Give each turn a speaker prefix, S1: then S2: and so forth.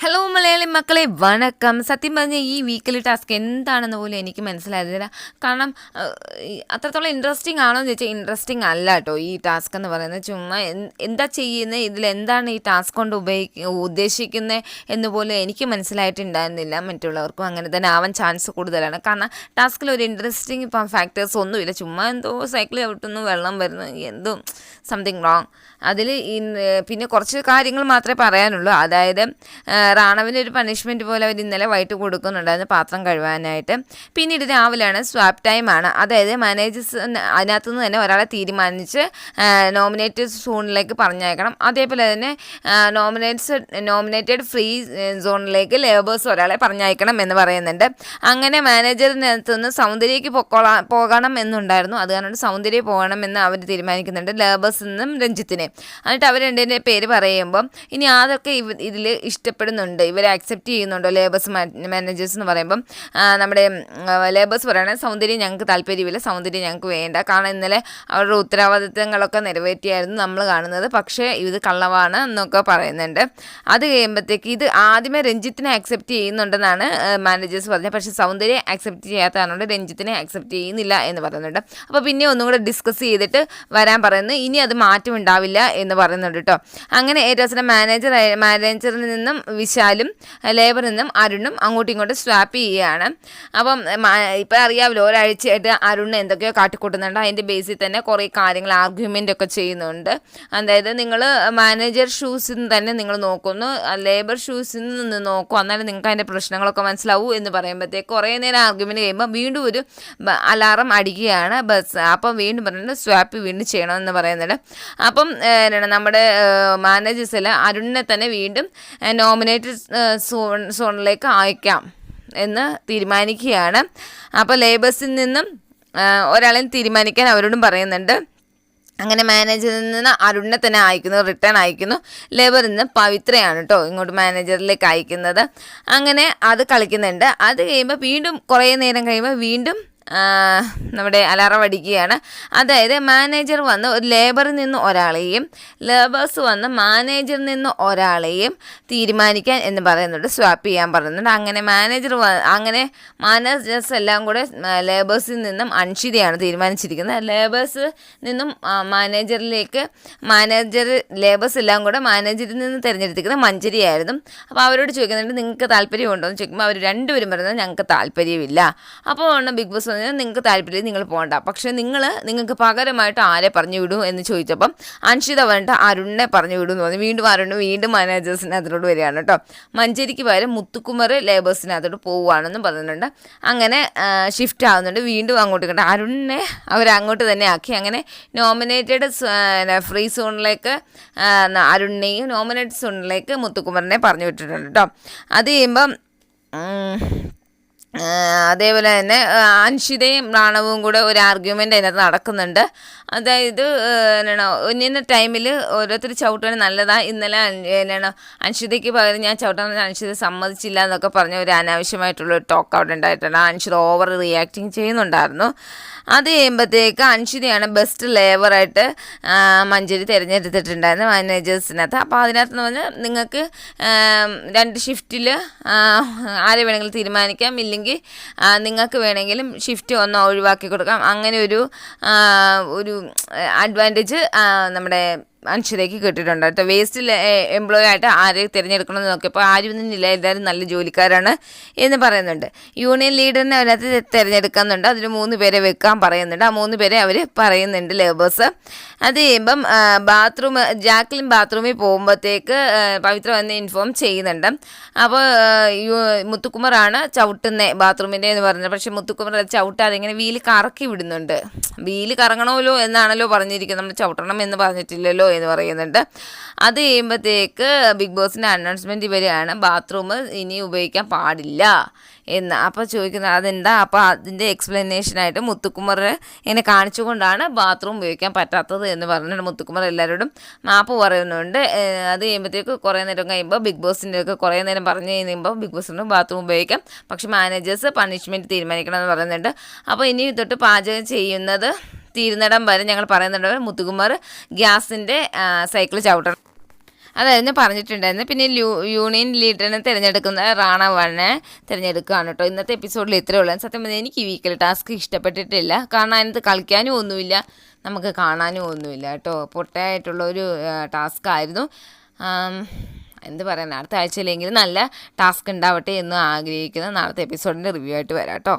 S1: Hello Malayali മക്കളെ വണക്കം. സത്യം പറഞ്ഞ ഈ വീക്കിലി ടാസ്ക് എന്താണെന്ന് പോലും എനിക്ക് മനസ്സിലായിരുന്നില്ല. കാരണം അത്രത്തോളം ഇൻട്രസ്റ്റിംഗ് ആണോ എന്ന് ചോദിച്ചാൽ ഇൻട്രസ്റ്റിംഗ് അല്ല കേട്ടോ. ഈ ടാസ്ക് എന്ന് പറയുന്നത് ചുമ്മാ എന്താ ചെയ്യുന്നത്, ഇതിലെന്താണ് ഈ ടാസ്ക് കൊണ്ട് ഉദ്ദേശിക്കുന്നത് എന്ന് പോലും എനിക്ക് മനസ്സിലായിട്ടുണ്ടായിരുന്നില്ല. മറ്റുള്ളവർക്കും അങ്ങനെ തന്നെ ആവാൻ ചാൻസ് കൂടുതലാണ്. കാരണം ടാസ്കിൽ ഒരു ഇൻട്രസ്റ്റിംഗ് ഫാക്ടേഴ്സ് ഒന്നുമില്ല. ചുമ്മാ എന്തോ സൈക്കിൾ ചവിട്ടുന്നു, വെള്ളം വരുന്നു, എന്തോ സംതിങ് റോങ്. അതിൽ പിന്നെ കുറച്ച് കാര്യങ്ങൾ മാത്രമേ പറയാനുള്ളൂ. അതായത് റാണവിന് ഒരു പണിഷ്മെൻറ്റ് പോലെ അവർ ഇന്നലെ വൈകിട്ട് കൊടുക്കുന്നുണ്ടായിരുന്നു പാത്രം കഴുകാനായിട്ട്. പിന്നീട് രാവിലെയാണ് സ്വാപ്പ് ടൈമാണ്. അതായത് മാനേജേഴ്സ് അതിനകത്തു നിന്ന് തന്നെ ഒരാളെ തീരുമാനിച്ച് നോമിനേറ്റഡ് സോണിലേക്ക് പറഞ്ഞയക്കണം. അതേപോലെ തന്നെ നോമിനേറ്റഡ് ഫ്രീ സോണിലേക്ക് ലേബേഴ്സ് ഒരാളെ പറഞ്ഞയക്കണം എന്ന് പറയുന്നുണ്ട്. അങ്ങനെ മാനേജറിനകത്ത് നിന്ന് സൗന്ദര്യയ്ക്ക് പോകണം എന്നുണ്ടായിരുന്നു. അത് കാരണം സൗന്ദര്യം പോകണമെന്ന് അവർ തീരുമാനിക്കുന്നുണ്ട്, ലേബേഴ്സിൽ നിന്നും രഞ്ജിത്തിനെ. എന്നിട്ട് അവർ രണ്ടിൻ്റെ പേര് പറയുമ്പം ഇനി അതൊക്കെ ഇതിൽ ഇഷ്ടപ്പെടുന്നുണ്ട്, ഇവരെ അക്സെപ്റ്റ് ചെയ്യുന്നുണ്ടോ ലേബേഴ്സ് മാനേജേഴ്സ് എന്ന് പറയുമ്പം നമ്മുടെ ലേബേഴ്സ് പറയണത് സൗന്ദര്യം ഞങ്ങൾക്ക് താല്പര്യമില്ല, സൗന്ദര്യം ഞങ്ങൾക്ക് വേണ്ട. കാരണം ഇന്നലെ അവരുടെ ഉത്തരവാദിത്തങ്ങളൊക്കെ നിറവേറ്റിയായിരുന്നു നമ്മൾ കാണുന്നത്, പക്ഷേ ഇത് കള്ളവാണ് എന്നൊക്കെ പറയുന്നുണ്ട്. അത് കഴിയുമ്പോഴത്തേക്ക് ഇത് ആദ്യമേ രഞ്ജിത്തിനെ അക്സെപ്റ്റ് ചെയ്യുന്നുണ്ടെന്നാണ് മാനേജേഴ്സ് പറഞ്ഞത്. പക്ഷേ സൗന്ദര്യം അക്സെപ്റ്റ് ചെയ്യാത്തതുകൊണ്ട് രഞ്ജിത്തിനെ അക്സെപ്റ്റ് ചെയ്യുന്നില്ല എന്ന് പറയുന്നുണ്ട്. അപ്പോൾ പിന്നെ ഒന്നും കൂടെ ഡിസ്കസ് ചെയ്തിട്ട് വരാൻ പറയുന്നു. ഇനി അത് മാറ്റം ഉണ്ടാവില്ല എന്ന് പറയുന്നുണ്ട് കേട്ടോ. അങ്ങനെ ഏറ്റവും അവസാനം മാനേജറിൽ നിന്നും വിശാലും ലേബറിൽ നിന്നും അരുണും അങ്ങോട്ടും ഇങ്ങോട്ടും സ്വാപ്പ് ചെയ്യുകയാണ്. അപ്പം ഇപ്പം അറിയാമല്ലോ, ഒരാഴ്ചയായിട്ട് അരുണ് എന്തൊക്കെയോ കാട്ടിക്കൂട്ടുന്നുണ്ട്. അതിൻ്റെ ബേസിൽ തന്നെ കുറേ കാര്യങ്ങൾ ആർഗ്യുമെൻ്റ് ഒക്കെ ചെയ്യുന്നുണ്ട്. അതായത് നിങ്ങൾ മാനേജർ ഷൂസിൽ നിന്ന് തന്നെ നിങ്ങൾ നോക്കുന്നു, ലേബർ ഷൂസിൽ നിന്ന് നോക്കും, എന്നാലും നിങ്ങൾക്ക് അതിൻ്റെ പ്രശ്നങ്ങളൊക്കെ മനസ്സിലാവൂ എന്ന് പറയുമ്പോഴത്തേക്ക് കുറേ നേരം ആർഗ്യുമെൻറ്റ് കഴിയുമ്പോൾ വീണ്ടും ഒരു അലാറം അടിക്കുകയാണ് ബസ്. അപ്പം വീണ്ടും പറയുന്നത് സ്വാപ്പ് വീണ്ടും ചെയ്യണമെന്ന് പറയുന്നുണ്ട്. അപ്പം നമ്മുടെ മാനേജേഴ്സ് എല്ലാം അരുണിനെ തന്നെ വീണ്ടും നോമിനേറ്റഡ് സോണിലേക്ക് അയക്കാം എന്ന് തീരുമാനിക്കുകയാണ്. അപ്പോൾ ലേബേഴ്സിൽ നിന്നും ഒരാളെ തീരുമാനിക്കാൻ അവരോടും പറയുന്നുണ്ട്. അങ്ങനെ മാനേജറിൽ നിന്ന് അരുണിനെ തന്നെ അയക്കുന്നു, റിട്ടേൺ അയക്കുന്നു. ലേബറിൽ നിന്ന് പവിത്രയാണ് കേട്ടോ ഇങ്ങോട്ട് മാനേജറിലേക്ക് അയക്കുന്നത്. അങ്ങനെ അത് കളിക്കുന്നുണ്ട്. അത് കഴിയുമ്പോൾ വീണ്ടും കുറേ നേരം കഴിയുമ്പോൾ വീണ്ടും നമ്മുടെ അലാറം അടിക്കുകയാണ്. അതായത് മാനേജർ വന്ന് ഒരു ലേബറിൽ നിന്ന് ഒരാളെയും ലേബേഴ്സ് വന്ന് മാനേജറിൽ നിന്ന് ഒരാളെയും തീരുമാനിക്കാൻ എന്ന് പറയുന്നുണ്ട്, സ്വാപ്പ് ചെയ്യാൻ പറയുന്നുണ്ട്. അങ്ങനെ മാനേജേഴ്സ് എല്ലാം കൂടെ ലേബേഴ്സിൽ നിന്നും അൻഷിതയാണ് തീരുമാനിച്ചിരിക്കുന്നത്. ലേബേഴ്സ് നിന്നും ലേബേഴ്സ് എല്ലാം കൂടെ മാനേജറിൽ നിന്ന് തിരഞ്ഞെടുത്തിരിക്കുന്നത് മഞ്ജരിയായിരുന്നു. അപ്പോൾ അവരോട് ചോദിക്കുന്നുണ്ട് നിങ്ങൾക്ക് താല്പര്യമുണ്ടോ എന്ന് ചോദിക്കുമ്പോൾ അവർ രണ്ടുപേരും പറയുന്നത് ഞങ്ങൾക്ക് താല്പര്യമില്ല. അപ്പോൾ ബിഗ് ബോസ് നിങ്ങൾക്ക് താല്പര്യം നിങ്ങൾ പോകണ്ട, പക്ഷേ നിങ്ങൾക്ക് പകരമായിട്ട് ആരെ പറഞ്ഞു വിടൂ എന്ന് ചോദിച്ചപ്പം അൻഷിത പറഞ്ഞിട്ട് അരുണിനെ പറഞ്ഞു വിടൂ എന്ന് പറഞ്ഞു. വീണ്ടും മാനേജേഴ്സിനകത്തോട് വരികയാണ് കേട്ടോ. മഞ്ചേരിക്ക് പകരം മുത്തുക്കുമർ ലേബേഴ്സിനകത്തോട്ട് പോവുകയാണെന്നും പറയുന്നുണ്ട്. അങ്ങനെ ഷിഫ്റ്റ് ആവുന്നുണ്ട്. വീണ്ടും അങ്ങോട്ട് കണ്ട അരുണിനെ അവരങ്ങോട്ട് തന്നെ ആക്കി. അങ്ങനെ നോമിനേറ്റഡ് ഫ്രീ സോണിലേക്ക് അരുണിനെയും നോമിനേറ്റഡ് സോണിലേക്ക് മുത്തുക്കുമറിനെ പറഞ്ഞു വിട്ടിട്ടുണ്ട് കേട്ടോ. അത് ചെയ്യുമ്പം അതേപോലെ തന്നെ അൻഷിതയും റാണവും കൂടെ ഒരു ആർഗ്യുമെൻ്റ് അതിനകത്ത് നടക്കുന്നുണ്ട്. അതായത് ഒന്നിന്ന ടൈമിൽ ഓരോരുത്തർ ചവിട്ടാൻ നല്ലതാണ്. ഇന്നലെ അൻഷിതയ്ക്ക് പകരം ഞാൻ ചവിട്ടാൻ അൻഷിത സമ്മതിച്ചില്ല എന്നൊക്കെ പറഞ്ഞ ഒരു അനാവശ്യമായിട്ടുള്ളൊരു ടോക്ക് അവിടെ ഉണ്ടായിട്ടുണ്ട്. അൻഷിത ഓവർ റിയാക്ടിങ് ചെയ്യുന്നുണ്ടായിരുന്നു. അത് കഴിയുമ്പോഴത്തേക്ക് അൻഷിതയാണ് ബെസ്റ്റ് ലേബറായിട്ട് മഞ്ജരി തിരഞ്ഞെടുത്തിട്ടുണ്ടായിരുന്നു മാനേജേഴ്സിനകത്ത്. അപ്പോൾ അതിനകത്ത് പറഞ്ഞാൽ നിങ്ങൾക്ക് 2 ഷിഫ്റ്റിൽ ആരെ വേണമെങ്കിലും തീരുമാനിക്കാം, ഇല്ലെങ്കിൽ നിങ്ങൾക്ക് വേണമെങ്കിലും ഷിഫ്റ്റ് ഒന്ന് ഒഴിവാക്കി കൊടുക്കാം. അങ്ങനെ ഒരു അഡ്വാൻറ്റേജ് നമ്മുടെ അൻഷിതയ്ക്ക് കിട്ടിയിട്ടുണ്ട് കേട്ടോ. വേസ്റ്റ് എംപ്ലോയി ആയിട്ട് ആരെ തിരഞ്ഞെടുക്കണമെന്ന് നോക്കിയപ്പോൾ ആരുമൊന്നുമില്ല, എല്ലാവരും നല്ല ജോലിക്കാരാണ് എന്ന് പറയുന്നുണ്ട്. യൂണിയൻ ലീഡറിനെ അതിനകത്ത് തിരഞ്ഞെടുക്കുന്നുണ്ട്. അതിൽ 3 പേരെ വെക്കാൻ പറയുന്നുണ്ട്. ആ 3 പേരെ അവർ പറയുന്നുണ്ട് ലേബേഴ്സ്. അത് കഴിയുമ്പം ജാക്ലിൻ ബാത്റൂമിൽ പോകുമ്പോഴത്തേക്ക് പവിത്ര വന്ന് ഇൻഫോം ചെയ്യുന്നുണ്ട്. അപ്പോൾ മുത്തുക്കുമറാണ് ചവിട്ടുന്നത് ബാത്റൂമിൻ്റെ എന്ന് പറഞ്ഞത്. പക്ഷേ മുത്തുക്കുമർ അത് ചവിട്ടാതെ ഇങ്ങനെ വീല് കറക്കി വിടുന്നുണ്ട്. വീല് കറങ്ങണമല്ലോ എന്നാണല്ലോ പറഞ്ഞിരിക്കുന്നത്, നമ്മൾ ചവിട്ടണം എന്ന് പറഞ്ഞിട്ടില്ലല്ലോ എന്ന് പറയുന്നുണ്ട്. അത് കഴിയുമ്പോഴത്തേക്ക് ബിഗ് ബോസിൻ്റെ അനൗൺസ്മെൻറ്റ് വരികയാണ്, ബാത്റൂം ഇനി ഉപയോഗിക്കാൻ പാടില്ല എന്ന്. അപ്പോൾ ചോദിക്കുന്നത് അതെന്താ? അപ്പോൾ അതിൻ്റെ എക്സ്പ്ലനേഷനായിട്ട് മുത്തുക്കുമർ ഇങ്ങനെ കാണിച്ചുകൊണ്ടാണ് ബാത്റൂം ഉപയോഗിക്കാൻ പറ്റാത്തത് എന്ന് പറഞ്ഞിട്ട് മുത്തുക്കുമർ എല്ലാവരോടും മാപ്പ് പറയുന്നുണ്ട്. അത് കഴിയുമ്പോഴത്തേക്ക് കുറേ നേരം കഴിയുമ്പോൾ ബിഗ് ബോസിൻ്റെ ഒക്കെ കുറേ നേരം പറഞ്ഞു കഴിയുമ്പോൾ ബിഗ് ബോസിന് ബാത്റൂം ഉപയോഗിക്കാം, പക്ഷേ മാനേജേഴ്സ് പണിഷ്മെൻറ്റ് തീരുമാനിക്കണമെന്ന് പറയുന്നുണ്ട്. അപ്പോൾ ഇനി തൊട്ട് പാചകം ചെയ്യുന്നത് തീരുന്നിടം വരെ ഞങ്ങൾ പറയുന്നുണ്ട് മുത്തുകുമാർ ഗ്യാസിൻ്റെ സൈക്കിൾ ചവിട്ടണം. അതായിരുന്നു പറഞ്ഞിട്ടുണ്ടായിരുന്നു. പിന്നെ യൂണിയൻ ലീഡറിനെ തിരഞ്ഞെടുക്കുന്ന റാണവനെ തിരഞ്ഞെടുക്കുകയാണ് കേട്ടോ. ഇന്നത്തെ എപ്പിസോഡിൽ ഇത്രയേ ഉള്ളൂ. സത്യം പറഞ്ഞാൽ എനിക്ക് ഈ വീക്കിൽ ടാസ്ക് ഇഷ്ടപ്പെട്ടിട്ടില്ല. കാരണം അതിനകത്ത് കളിക്കാനും ഒന്നുമില്ല, നമുക്ക് കാണാനും ഒന്നുമില്ല കേട്ടോ. പൊട്ടയായിട്ടുള്ളൊരു ടാസ്ക് ആയിരുന്നു. എന്ത് പറയാൻ, അടുത്ത ആഴ്ചയിലെങ്കിലും നല്ല ടാസ്ക് ഉണ്ടാവട്ടെ എന്ന് ആഗ്രഹിക്കുന്ന നാളത്തെ എപ്പിസോഡിൻ്റെ റിവ്യൂ ആയിട്ട് വരാം കേട്ടോ.